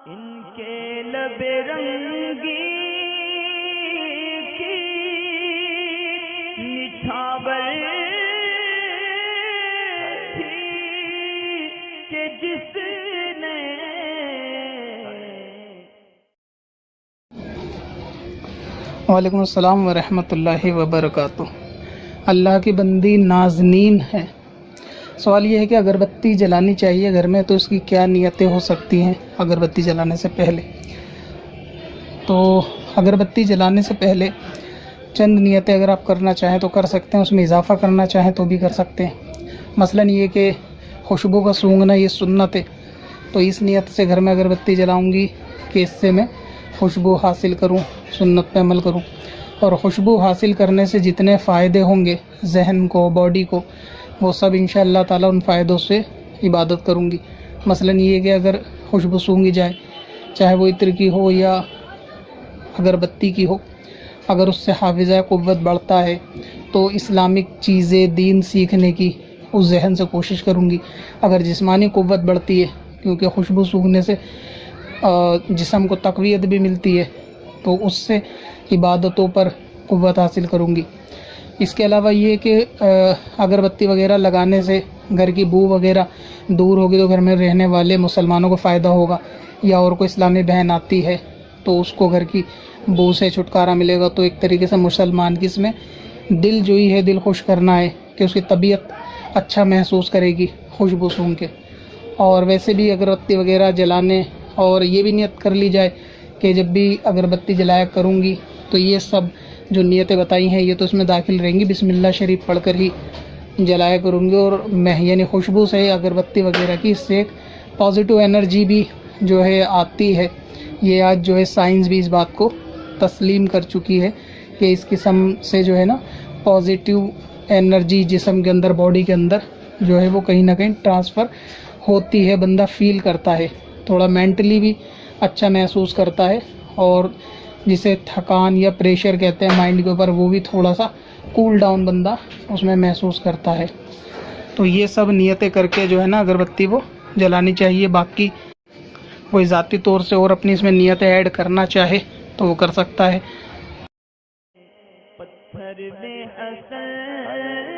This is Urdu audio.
ان کے لب رنگی کی نچھاور تھی کہ جس نے وعلیکم السلام ورحمۃ اللہ وبرکاتہ۔ اللہ کی بندی نازنین ہے، سوال یہ ہے کہ اگربتی جلانی چاہیے گھر میں، تو اس کی کیا نیتیں ہو سکتی ہیں اگربتی جلانے سے پہلے؟ تو اگربتی جلانے سے پہلے چند نیتیں اگر آپ کرنا چاہیں تو کر سکتے ہیں، اس میں اضافہ کرنا چاہیں تو بھی کر سکتے ہیں۔ مثلاً یہ کہ خوشبو کا سونگھنا یہ سنت ہے، تو اس نیت سے گھر میں اگربتی جلاؤں گی کہ اس سے میں خوشبو حاصل کروں، سنت پہ عمل کروں، اور خوشبو حاصل کرنے سے جتنے فائدے ہوں گے ذہن کو، باڈی کو، وہ سب انشاءاللہ تعالیٰ ان فائدوں سے عبادت کروں گی۔ مثلاً یہ کہ اگر خوشبو سونگھی جائے، چاہے وہ عطر کی ہو یا اگربتی کی ہو، اگر اس سے حافظہ قوت بڑھتا ہے تو اسلامک چیزیں، دین سیکھنے کی اس ذہن سے کوشش کروں گی۔ اگر جسمانی قوت بڑھتی ہے، کیونکہ خوشبو سونگھنے سے جسم کو تقویت بھی ملتی ہے، تو اس سے عبادتوں پر قوت حاصل کروں گی۔ اس کے علاوہ یہ کہ اگربتی وغیرہ لگانے سے گھر کی بو وغیرہ دور ہوگی، تو گھر میں رہنے والے مسلمانوں کو فائدہ ہوگا، یا اور کوئی اسلامی بہن آتی ہے تو اس کو گھر کی بو سے چھٹکارا ملے گا۔ تو ایک طریقے سے مسلمان کی اس میں دل جوئی ہے، دل خوش کرنا ہے کہ اس کی طبیعت اچھا محسوس کرے گی خوشبو سونگھ کے۔ اور ویسے بھی اگربتی وغیرہ جلانے، اور یہ بھی نیت کر لی جائے کہ جب بھی اگربتی جلایا کروں گی تو یہ سب جو نیتیں بتائی ہیں یہ تو اس میں داخل رہیں گی، بسم اللہ شریف پڑھ کر ہی جلایا کروں گی۔ اور میں یعنی خوشبو سے اگربتی وغیرہ کی، اس سے ایک پازیٹیو انرجی بھی جو ہے آتی ہے۔ یہ آج جو ہے سائنس بھی اس بات کو تسلیم کر چکی ہے کہ اس قسم سے جو ہے نا پازیٹیو انرجی جسم کے اندر، باڈی کے اندر جو ہے وہ کہیں نہ کہیں ٹرانسفر ہوتی ہے، بندہ فیل کرتا ہے، تھوڑا مینٹلی بھی اچھا محسوس کرتا ہے، اور جسے تھکان یا پریشر کہتے ہیں مائنڈ کے اوپر، وہ بھی تھوڑا سا کول ڈاؤن بندہ اس میں محسوس کرتا ہے۔ تو یہ سب نیتیں کر کے جو ہے نا اگربتی وہ جلانی چاہیے۔ باقی کوئی ذاتی طور سے اور اپنی اس میں نیتیں ایڈ کرنا چاہے تو وہ کر سکتا ہے۔ پتھر میں اصل